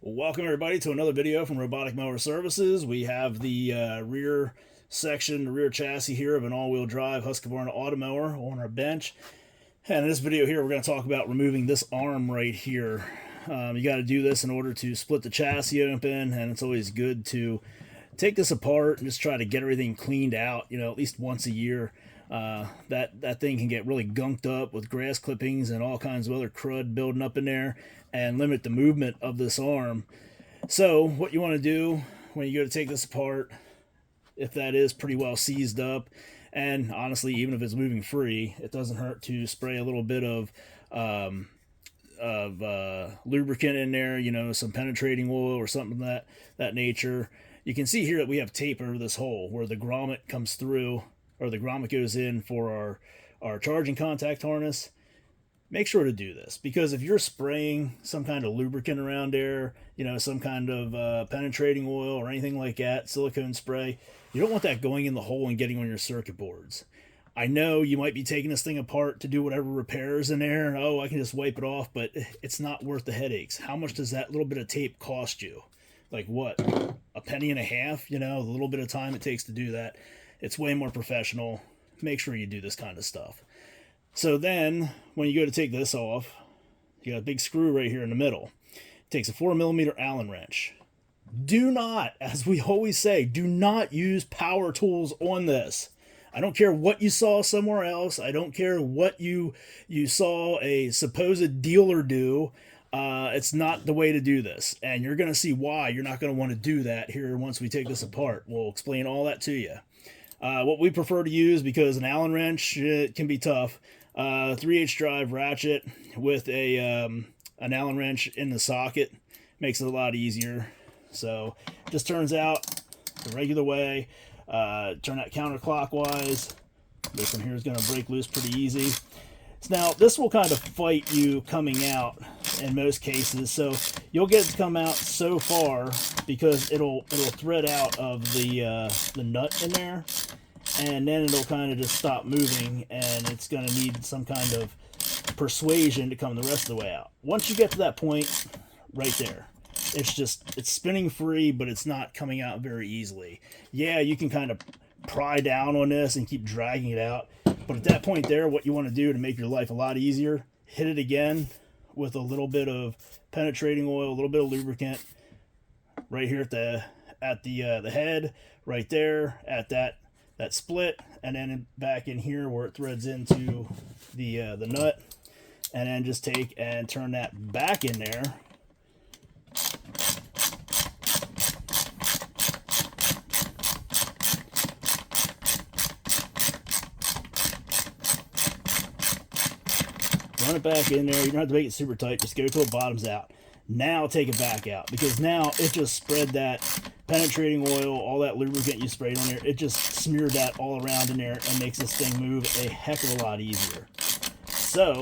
Welcome everybody to another video from Robotic Mower Services. We have the rear section, the rear chassis here of an all-wheel drive Husqvarna Automower on our bench. And in this video here, we're going to talk about removing this arm right here. You got to do this in order to split the chassis open, and it's always good to take this apart and just try to get everything cleaned out, at least once a year. That thing can get really gunked up with grass clippings and all kinds of other crud building up in there and limit the movement of this arm. So what you want to do when you go to take this apart, if that is pretty well seized up, and honestly even if it's moving free, it doesn't hurt to spray a little bit of lubricant in there, some penetrating oil or something of that nature. You can see here that we have tape over this hole where the grommet comes through, or the grommet goes in for our charging contact harness. Make sure to do this, because if you're spraying some kind of lubricant around there, some kind of penetrating oil or anything like that, silicone spray, you don't want that going in the hole and getting on your circuit boards. I know you might be taking this thing apart to do whatever repairs in there. Oh, I can just wipe it off, but it's not worth the headaches. How much does that little bit of tape cost you? Like what? A penny and a half? The little bit of time it takes to do that. It's way more professional. Make sure you do this kind of stuff. So then, when you go to take this off, you got a big screw right here in the middle. It takes a 4mm Allen wrench. Do not, as we always say, do not use power tools on this. I don't care what you saw somewhere else. I don't care what you saw a supposed dealer do. It's not the way to do this. And you're going to see why you're not going to want to do that here once we take this apart. We'll explain all that to you. What we prefer to use, because an Allen wrench, it can be tough, 3/8 drive ratchet with an Allen wrench in the socket makes it a lot easier. So just turns out the regular way. Turn that counterclockwise. This one here is going to break loose pretty easy. So now this will kind of fight you coming out in most cases. So you'll get it to come out so far because it'll thread out of the nut in there, and then it'll kind of just stop moving, and it's going to need some kind of persuasion to come the rest of the way out. Once you get to that point right there, it's spinning free, but it's not coming out very easily. Yeah, you can kind of pry down on this and keep dragging it out, but at that point there, what you want to do to make your life a lot easier, hit it again with a little bit of penetrating oil, a little bit of lubricant right here at the head, right there at that split, and then back in here where it threads into the nut, and then just take and turn that back in there. Run it back in there. You don't have to make it super tight. Just go till it bottoms out. Now take it back out, because now it just spread that penetrating oil, all that lubricant you sprayed on there. It just smeared that all around in there and makes this thing move a heck of a lot easier. So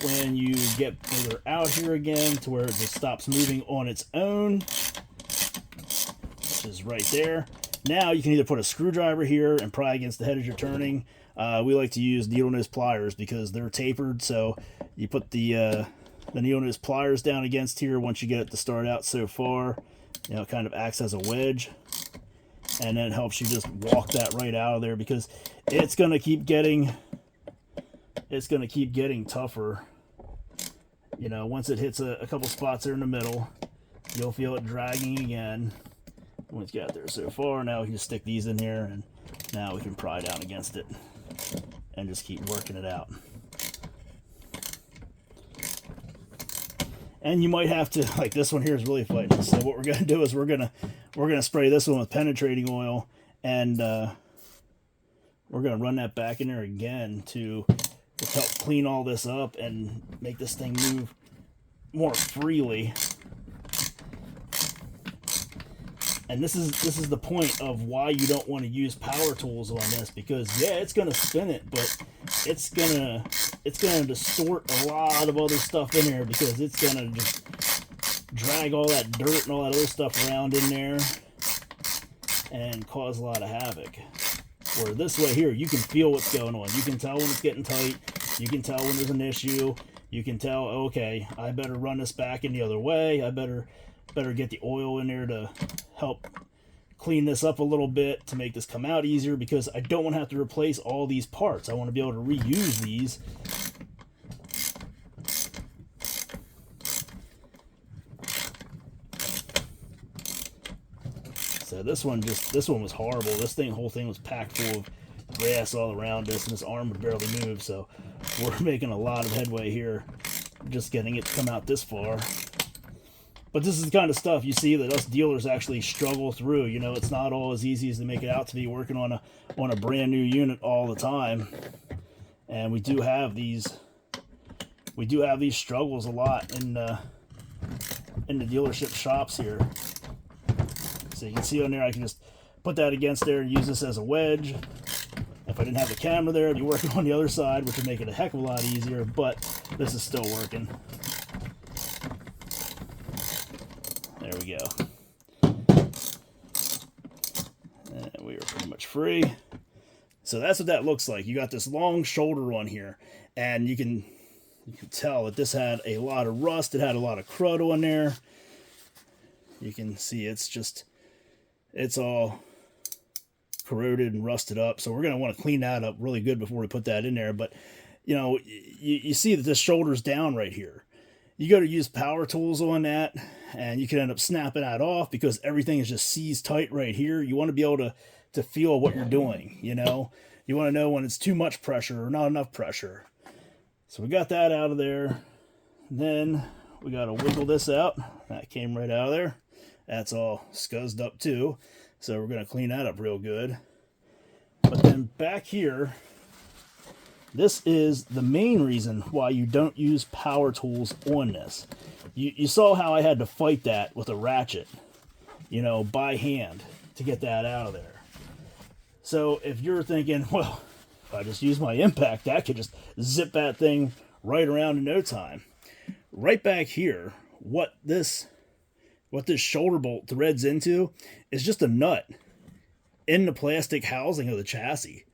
when you get further out here again to where it just stops moving on its own, which is right there, now you can either put a screwdriver here and pry against the head as you're turning. We like to use needle nose pliers because they're tapered, so you put the needle nose pliers down against here once you get it to start out so far. It kind of acts as a wedge, and then it helps you just walk that right out of there, because it's going to keep getting tougher. Once it hits a couple spots there in the middle, you'll feel it dragging again. Once you got there so far, now we can just stick these in here, and now we can pry down against it and just keep working it out. And you might have to, like this one here is really fighting. So what we're going to do is we're going to spray this one with penetrating oil, and we're going to run that back in there again to help clean all this up and make this thing move more freely. And this is the point of why you don't want to use power tools on this, because yeah, it's going to spin it, but it's gonna distort a lot of other stuff in there, because it's gonna just drag all that dirt and all that other stuff around in there and cause a lot of havoc. Where this way here, you can feel what's going on. You can tell when it's getting tight. You can tell when there's an issue. You can tell, okay, I better run this back in the other way. I better better get the oil in there to help clean this up a little bit to make this come out easier, because I don't want to have to replace all these parts. I want to be able to reuse these. So this one was horrible. This whole thing was packed full of grass all around this, and this arm would barely move. So we're making a lot of headway here, just getting it to come out this far. But this is the kind of stuff you see that us dealers actually struggle through. You know, it's not all as easy as they make it out to be, working on a brand new unit all the time. And we do have these struggles a lot in the dealership shops here. So you can see on there, I can just put that against there and use this as a wedge. If I didn't have the camera there, I'd be working on the other side, which would make it a heck of a lot easier, but this is still working. There we go. And we are pretty much free. So that's what that looks like. You got this long shoulder on here, and you can tell that this had a lot of rust. It had a lot of crud on there. You can see it's all corroded and rusted up. So we're going to want to clean that up really good before we put that in there. But, you know, you see that this shoulder's down right here. You go to use power tools on that, and you can end up snapping that off because everything is just seized tight right here. You want to be able to feel what you're doing, you know. You want to know when it's too much pressure or not enough pressure. So we got that out of there. Then we got to wiggle this out. That came right out of there. That's all scuzzed up too. So we're going to clean that up real good. But then back here, this is the main reason why you don't use power tools on this. You saw how I had to fight that with a ratchet, you know, by hand to get that out of there. So if you're thinking, well, if I just use my impact, I could just zip that thing right around in no time. Right back here, what this shoulder bolt threads into is just a nut in the plastic housing of the chassis.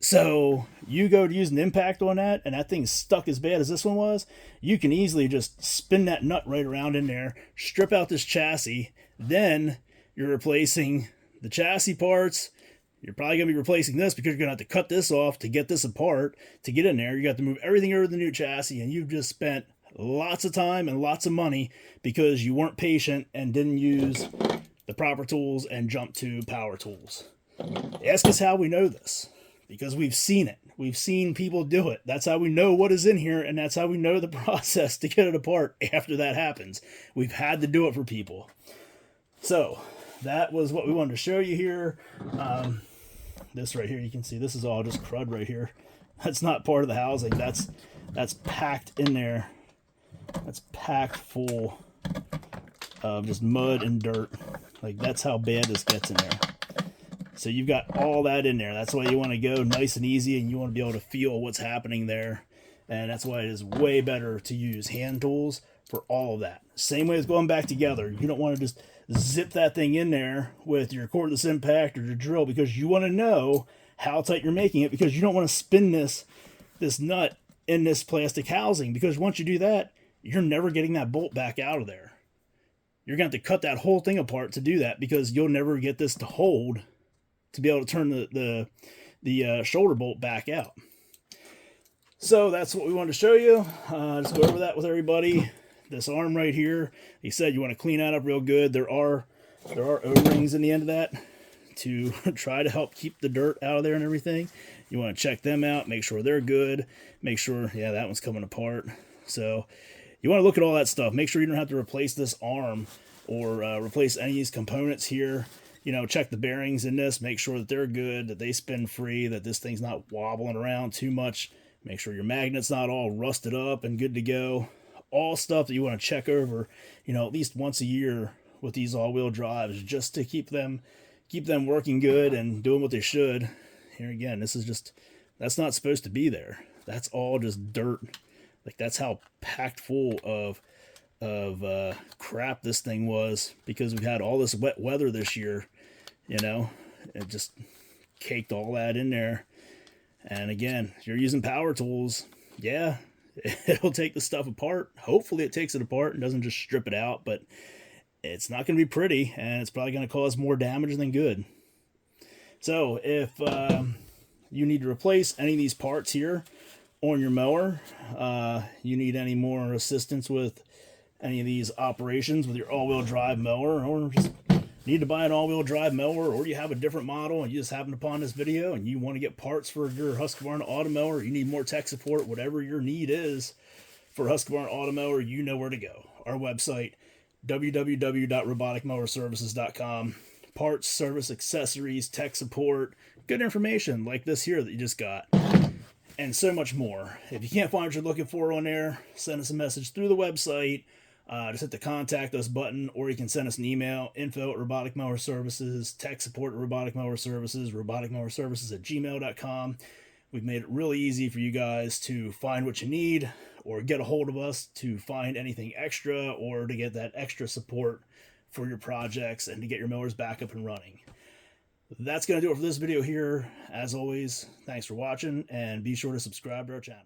So you go to use an impact on that, and that thing's stuck as bad as this one was, you can easily just spin that nut right around in there, strip out this chassis, then you're replacing the chassis parts. You're probably going to be replacing this because you're going to have to cut this off to get this apart. To get in there, you got to move everything over to the new chassis, and you've just spent lots of time and lots of money because you weren't patient and didn't use the proper tools and jumped to power tools. Ask us how we know this, because we've seen it. We've seen people do it. That's how we know what is in here, and that's how we know the process to get it apart after that happens. We've had to do it for people. So that was what we wanted to show you here. This right here, you can see this is all just crud right here. That's not part of the housing. That's packed in there. That's packed full of just mud and dirt. Like, that's how bad this gets in there. So you've got all that in there. That's why you want to go nice and easy, and you want to be able to feel what's happening there. And that's why it is way better to use hand tools for all of that. Same way as going back together. You don't want to just zip that thing in there with your cordless impact or your drill, because you want to know how tight you're making it, because you don't want to spin this nut in this plastic housing, because once you do that, you're never getting that bolt back out of there. You're going to have to cut that whole thing apart to do that, because you'll never get this to hold to be able to turn the shoulder bolt back out. So that's what we wanted to show you. Just go over that with everybody. This arm right here, he said you want to clean that up real good. There are O-rings in the end of that to try to help keep the dirt out of there and everything. You want to check them out, make sure they're good, make sure, yeah, that one's coming apart. So you want to look at all that stuff. Make sure you don't have to replace this arm or replace any of these components here. You know, check the bearings in this, make sure that they're good, that they spin free, that this thing's not wobbling around too much. Make sure your magnet's not all rusted up and good to go. All stuff that you want to check over, you know, at least once a year with these all-wheel drives, just to keep them working good and doing what they should. Here again, that's not supposed to be there. That's all just dirt. Like, that's how packed full of crap this thing was, because we've had all this wet weather this year. You know, it just caked all that in there. And again, if you're using power tools, yeah, it'll take the stuff apart. Hopefully it takes it apart and doesn't just strip it out, but it's not going to be pretty, and it's probably going to cause more damage than good. So if you need to replace any of these parts here on your mower, you need any more assistance with any of these operations with your all-wheel drive mower, or just need to buy an all-wheel drive mower, or you have a different model and you just happened upon this video and you want to get parts for your Husqvarna Automower, you need more tech support, whatever your need is for Husqvarna Automower, you know where to go. Our website, www.roboticmowerservices.com. Parts, service, accessories, tech support, good information like this here that you just got, and so much more. If you can't find what you're looking for on there, send us a message through the website. Just hit the contact us button, or you can send us an email, info at Robotic Mower Services, tech support at Robotic Mower Services, roboticmowerservices@gmail.com. We've made it really easy for you guys to find what you need, or get a hold of us to find anything extra, or to get that extra support for your projects and to get your mowers back up and running. That's going to do it for this video here. As always, thanks for watching, and be sure to subscribe to our channel.